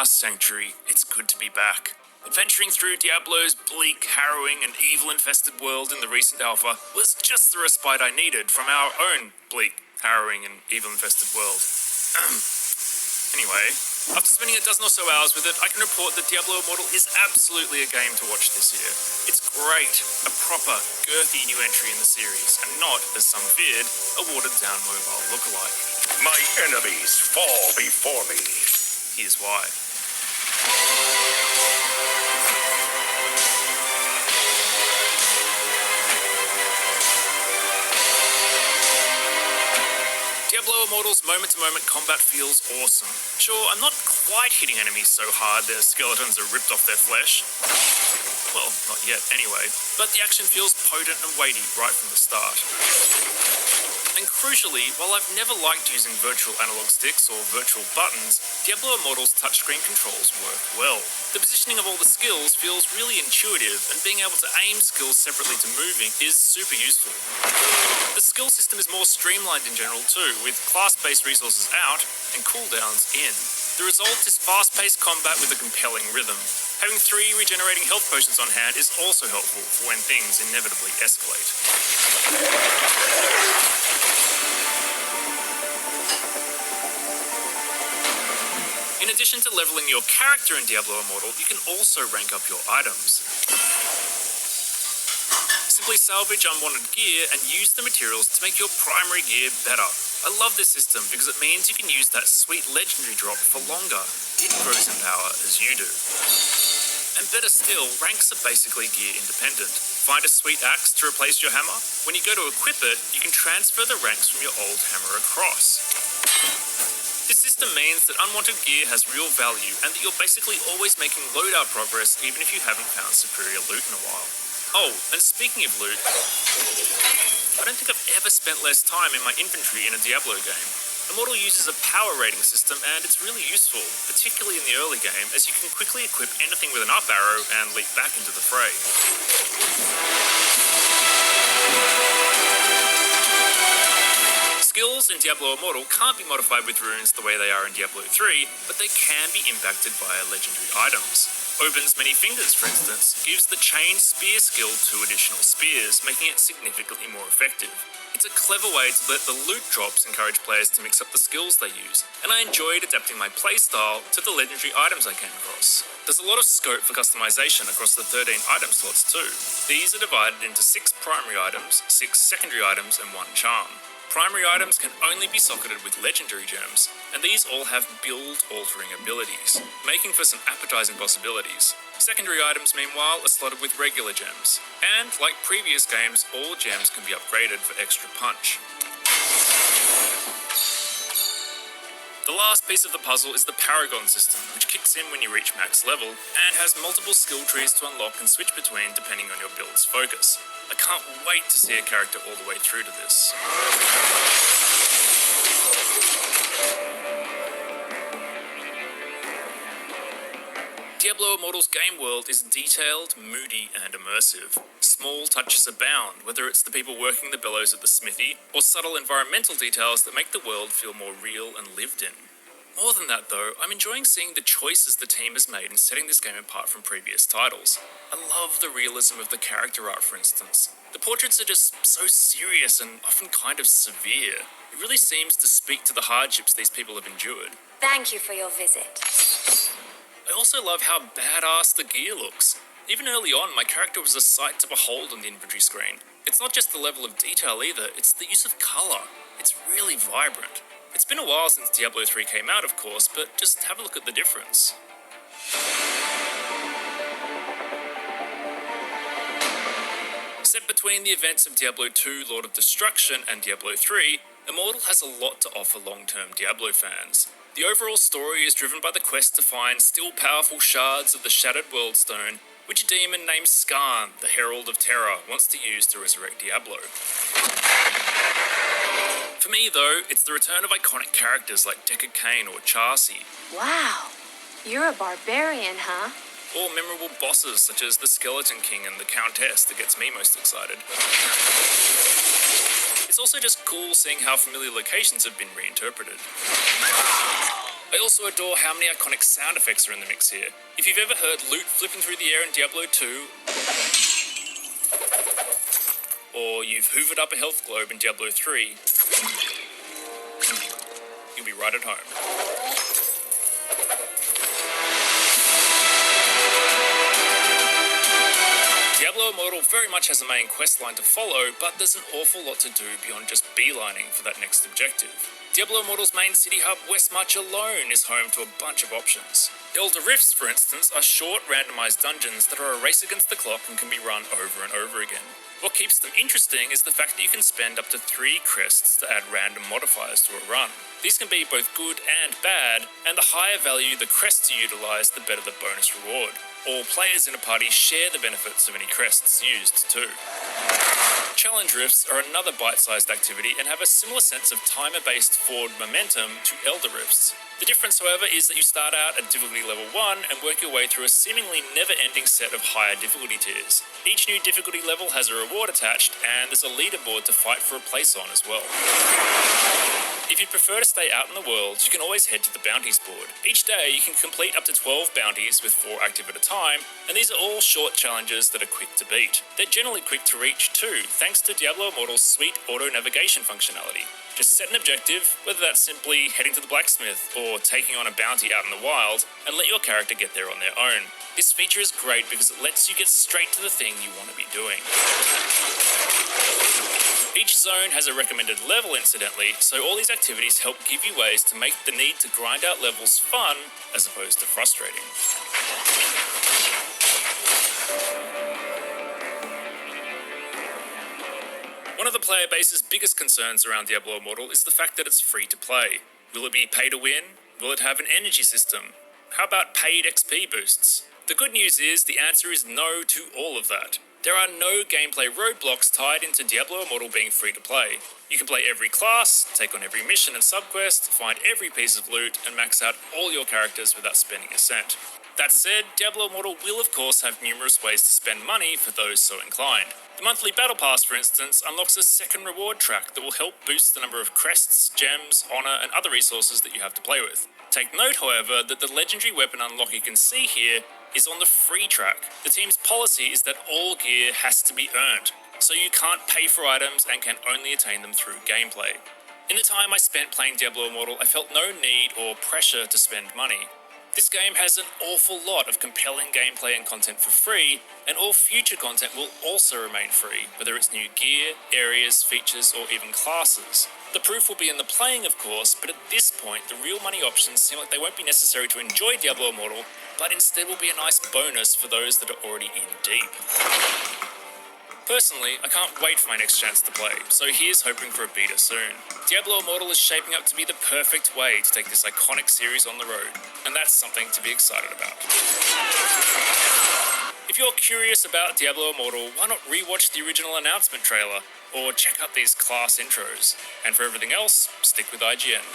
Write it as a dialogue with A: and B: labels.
A: Sanctuary, it's good to be back. Adventuring through Diablo's bleak, harrowing, and evil-infested world in the recent alpha was just the respite I needed from our own bleak, harrowing, and evil-infested world. Anyway, after spending a dozen or so hours with it, I can report that Diablo Immortal is absolutely a game to watch this year. It's great, a proper, girthy new entry in the series, and not, as some feared, a watered-down mobile lookalike.
B: My enemies fall before me.
A: Here's why. Diablo Immortal's moment-to-moment combat feels awesome. Sure, I'm not quite hitting enemies so hard their skeletons are ripped off their flesh. Well, not yet anyway. But the action feels potent and weighty right from the start. And crucially, while I've never liked using virtual analog sticks or virtual buttons, Diablo Immortal's touchscreen controls work well. The positioning of all the skills feels really intuitive, and being able to aim skills separately to moving is super useful. The skill system is more streamlined in general too, with class-based resources out and cooldowns in. The result is fast-paced combat with a compelling rhythm. Having 3 regenerating health potions on hand is also helpful for when things inevitably escalate. In addition to leveling your character in Diablo Immortal, you can also rank up your items. Simply salvage unwanted gear and use the materials to make your primary gear better. I love this system because it means you can use that sweet legendary drop for longer. It grows in power as you do. And better still, ranks are basically gear independent. Find a sweet axe to replace your hammer. When you go to equip it, you can transfer the ranks from your old hammer across. This system means that unwanted gear has real value and that you're basically always making loadout progress even if you haven't found superior loot in a while. Oh, and speaking of loot, I don't think I've ever spent less time in my inventory in a Diablo game. Immortal uses a power rating system and it's really useful, particularly in the early game, as you can quickly equip anything with an up arrow and leap back into the fray. Skills in Diablo Immortal can't be modified with runes the way they are in Diablo 3, but they can be impacted via legendary items. Oben's Many Fingers, for instance, gives the chained spear skill 2 additional spears, making it significantly more effective. It's a clever way to let the loot drops encourage players to mix up the skills they use, and I enjoyed adapting my playstyle to the legendary items I came across. There's a lot of scope for customization across the 13 item slots too. These are divided into 6 primary items, 6 secondary items, and 1 charm. Primary items can only be socketed with legendary gems, and these all have build-altering abilities, making for some appetizing possibilities. Secondary items, meanwhile, are slotted with regular gems, and, like previous games, all gems can be upgraded for extra punch. The last piece of the puzzle is the Paragon system, which kicks in when you reach max level, and has multiple skill trees to unlock and switch between depending on your build's focus. I can't wait to see a character all the way through to this. Diablo Immortal's game world is detailed, moody, and immersive. Small touches abound, whether it's the people working the bellows at the smithy, or subtle environmental details that make the world feel more real and lived in. More than that though, I'm enjoying seeing the choices the team has made in setting this game apart from previous titles. I love the realism of the character art, for instance. The portraits are just so serious and often kind of severe. It really seems to speak to the hardships these people have endured.
C: Thank you for your visit.
A: I also love how badass the gear looks. Even early on, my character was a sight to behold on the inventory screen. It's not just the level of detail either, it's the use of colour. It's really vibrant. It's been a while since Diablo 3 came out, of course, but just have a look at the difference. Set between the events of Diablo 2 Lord of Destruction and Diablo 3, Immortal has a lot to offer long-term Diablo fans. The overall story is driven by the quest to find still powerful shards of the Shattered World Stone, which a demon named Skarn, the Herald of Terror, wants to use to resurrect Diablo. For me, though, it's the return of iconic characters like Deckard Cain or Chassi.
C: Wow, you're a barbarian, huh?
A: Or memorable bosses such as the Skeleton King and the Countess that gets me most excited. It's also just cool seeing how familiar locations have been reinterpreted. I also adore how many iconic sound effects are in the mix here. If you've ever heard loot flipping through the air in Diablo 2, or you've hoovered up a health globe in Diablo 3, you'll be right at home. Diablo Immortal very much has a main quest line to follow, but there's an awful lot to do beyond just beelining for that next objective. Diablo Immortal's main city hub, Westmarch alone, is home to a bunch of options. Elder Rifts, for instance, are short, randomised dungeons that are a race against the clock and can be run over and over again. What keeps them interesting is the fact that you can spend up to 3 crests to add random modifiers to a run. These can be both good and bad, and the higher value the crests you utilise, the better the bonus reward. All players in a party share the benefits of any crests used too. Challenge Rifts are another bite-sized activity and have a similar sense of timer-based forward momentum to Elder Rifts. The difference, however, is that you start out at difficulty level 1 and work your way through a seemingly never-ending set of higher difficulty tiers. Each new difficulty level has a reward attached, and there's a leaderboard to fight for a place on as well. If you'd prefer to stay out in the world, you can always head to the bounties board. Each day, you can complete up to 12 bounties with 4 active at a time, and these are all short challenges that are quick to beat. They're generally quick to reach too, thanks to Diablo Immortal's sweet auto-navigation functionality. Just set an objective, whether that's simply heading to the blacksmith or taking on a bounty out in the wild, and let your character get there on their own. This feature is great because it lets you get straight to the thing you want to be doing. Each zone has a recommended level, incidentally, so all these activities help give you ways to make the need to grind out levels fun as opposed to frustrating. One of the player base's biggest concerns around Diablo Immortal is the fact that it's free to play. Will it be pay to win? Will it have an energy system? How about paid XP boosts? The good news is the answer is no to all of that. There are no gameplay roadblocks tied into Diablo Immortal being free to play. You can play every class, take on every mission and subquest, find every piece of loot, and max out all your characters without spending a cent. That said, Diablo Immortal will of course have numerous ways to spend money for those so inclined. The monthly Battle Pass, for instance, unlocks a second reward track that will help boost the number of crests, gems, honour, and other resources that you have to play with. Take note, however, that the legendary weapon unlock you can see here is on the free track. The team's policy is that all gear has to be earned, so you can't pay for items and can only attain them through gameplay. In the time I spent playing Diablo Immortal, I felt no need or pressure to spend money. This game has an awful lot of compelling gameplay and content for free, and all future content will also remain free, whether it's new gear, areas, features, or even classes. The proof will be in the playing, of course, but at this point, the real money options seem like they won't be necessary to enjoy Diablo Immortal, but instead will be a nice bonus for those that are already in deep. Personally, I can't wait for my next chance to play, so here's hoping for a beta soon. Diablo Immortal is shaping up to be the perfect way to take this iconic series on the road, and that's something to be excited about. If you're curious about Diablo Immortal, why not rewatch the original announcement trailer, or check out these class intros. And for everything else, stick with IGN.